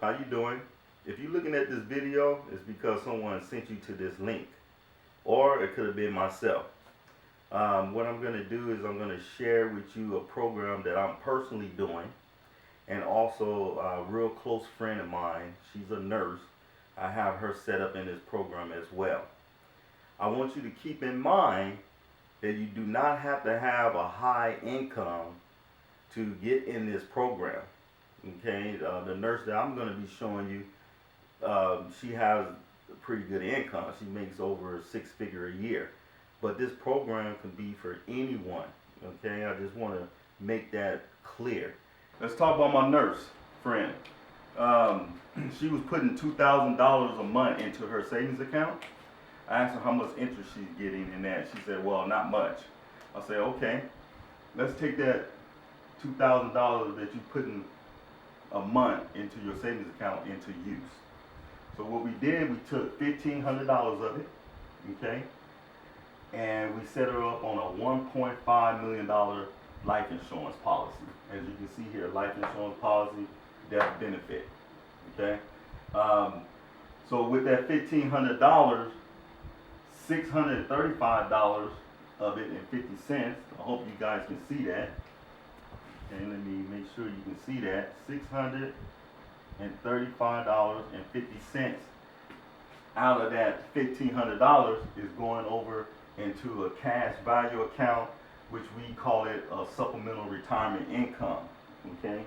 How you doing? If you're looking at this video, it's because someone sent you to this link, or it could have been myself. What I'm going to do is I'm going to share with you a program that I'm personally doing, and also a real close friend of mine. She's a nurse. I have her set up in this program as well. I want you to keep in mind that you do not have to have a high income to get in this program. Okay, the nurse that I'm going to be showing you, she has a pretty good income. She makes over 6 figures a year. But this program can be for anyone. Okay, I just want to make that clear. Let's talk about my nurse friend. She was putting $2,000 a month into her savings account. I asked her how much interest she's getting in that. She said, well, not much. I said, okay, let's take that $2,000 that you put in a month into your savings account into use. So what we did, we took $1,500 of it, okay, and we set her up on a $1.5 million life insurance policy. As you can see here, life insurance policy, death benefit, okay. So with that $1,500, $635 of it and 50 cents. I hope you guys can see that. Okay, let me make sure you can see that. $635.50 out of that $1,500 is going over into a cash value account, which we call it a supplemental retirement income. Okay,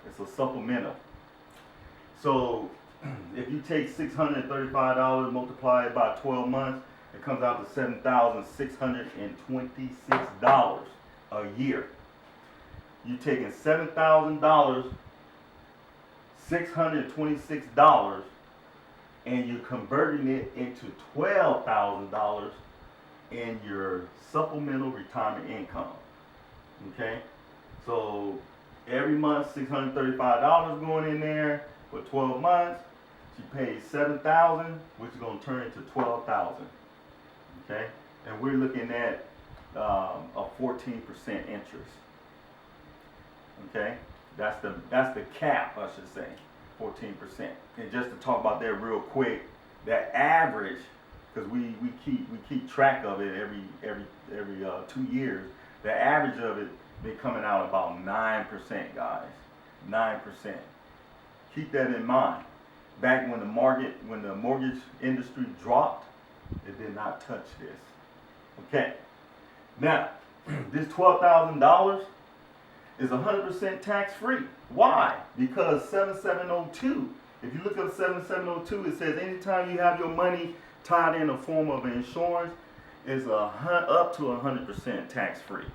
it's a supplemental. So if you take $635, multiply it by 12 months, it comes out to $7,626 a year. You're taking $7,000, $626, and you're converting it into $12,000 in your supplemental retirement income. Okay? So every month, $635 going in there for 12 months. She pays $7,000, which is going to turn into $12,000. Okay, and we're looking at a 14% interest. Okay, that's the cap, I should say, 14%. And just to talk about that real quick, that average, because we keep track of it every 2 years. The average of it been coming out about 9%, guys, 9%. Keep that in mind. Back when the mortgage industry dropped, it did not touch this. Okay. Now, this $12,000 is 100% tax free. Why? Because 7702. If you look up 7702, it says anytime you have your money tied in a form of insurance, it's up to 100% tax free.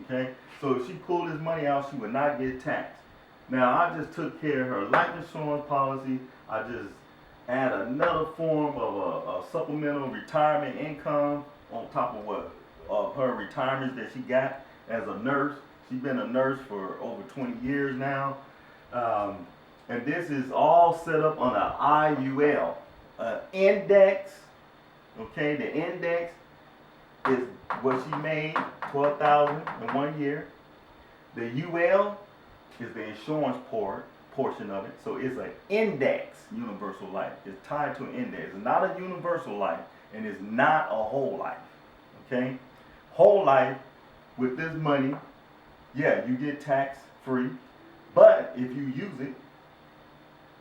Okay. So if she pulled this money out, she would not get taxed. Now, I just took care of her life insurance policy. I just add another form of a supplemental retirement income on top of her retirement that she got as a nurse. She's been a nurse for over 20 years now. And this is all set up on an IUL, index. Okay, the index is what she made, $12,000 in 1 year. The UL is the insurance portion of it. So it's an index universal life. It's tied to an index. It's not a universal life, and it's not a whole life. Okay? Whole life, with this money, yeah, you get tax free, but if you use it,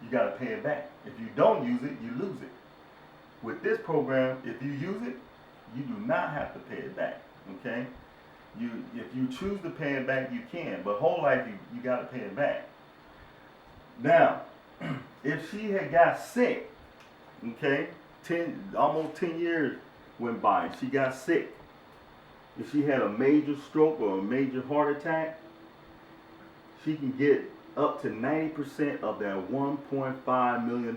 you got to pay it back. If you don't use it, you lose it. With this program, if you use it, you do not have to pay it back. Okay? If you choose to pay it back, you can, but whole life, you got to pay it back. Now, if she had got sick, okay, almost 10 years went by, she got sick. If she had a major stroke or a major heart attack, she can get up to 90% of that $1.5 million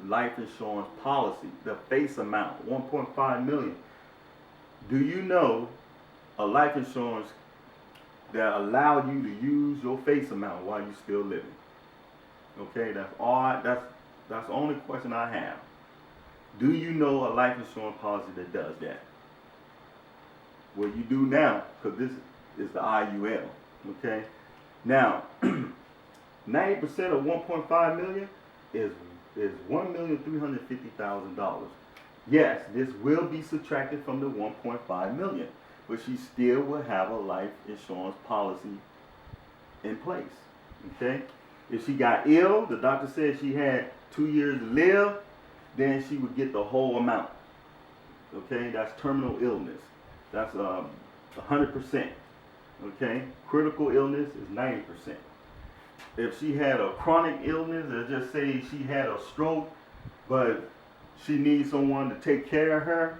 life insurance policy, the face amount, $1.5 million. Do you know a life insurance that allow you to use your face amount while you're still living? Okay, that's the only question I have. Do you know a life insurance policy that does that? Well, you do now, because this is the IUL. Okay, now 90% of 1.5 million is $1,350,000. Yes, this will be subtracted from the 1.5 million, but she still will have a life insurance policy in place. Okay? If she got ill, the doctor said she had 2 years to live, then she would get the whole amount. Okay? That's terminal illness. That's 100%. Okay? Critical illness is 90%. If she had a chronic illness, let's just say she had a stroke, but she needs someone to take care of her,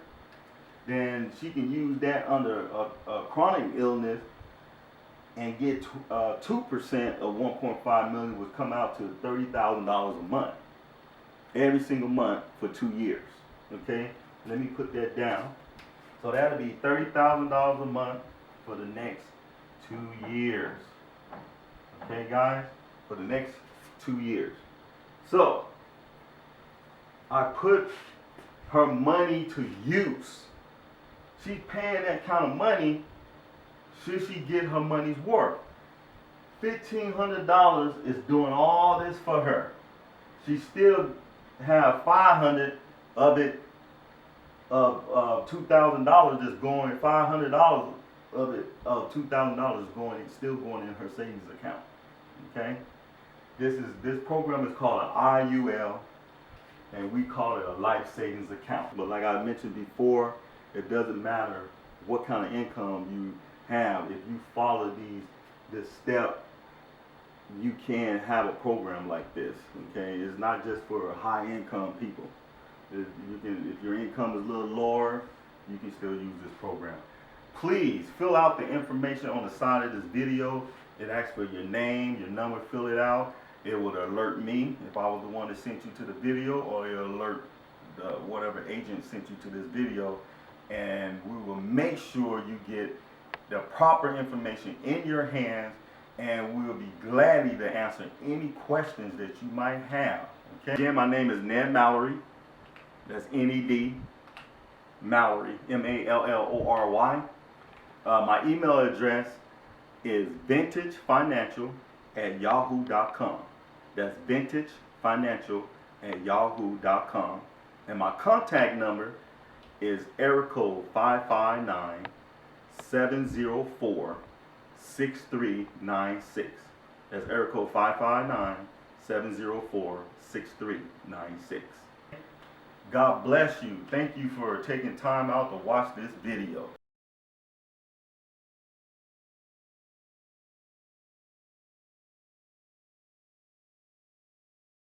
then she can use that under a chronic illness and get 2% of 1.5 million, would come out to $30,000 a month, every single month for 2 years. Okay, let me put that down. So that'll be $30,000 a month for the next 2 years. Okay, guys, for the next 2 years. So I put her money to use. She's paying that kind of money. Should she get her money's worth? $1,500 is doing all this for her. She still have $500 of it, of $2,000 that's going. $500 of it, of $2,000 is going, still going in her savings account. Okay. This program is called an IUL, and we call it a life savings account. But like I mentioned before, it doesn't matter what kind of income you have. If you follow this step, you can have a program like this. Okay, it's not just for high income people. If your income is a little lower, you can still use this program. Please fill out the information on the side of this video. It asks for your name, your number. Fill it out. It would alert me if I was the one that sent you to the video, or it'll alert whatever agent sent you to this video, and we will make sure you get the proper information in your hands, and we will be gladly to answer any questions that you might have. Okay. Again, my name is Ned Mallory. That's N-E-D Mallory, M-A-L-L-O-R-Y. My email address is vintagefinancial@yahoo.com. That's vintagefinancial@yahoo.com. And my contact number is area code 559-704-6396. That's area code 559-704-6396. God bless you. Thank you for taking time out to watch this video.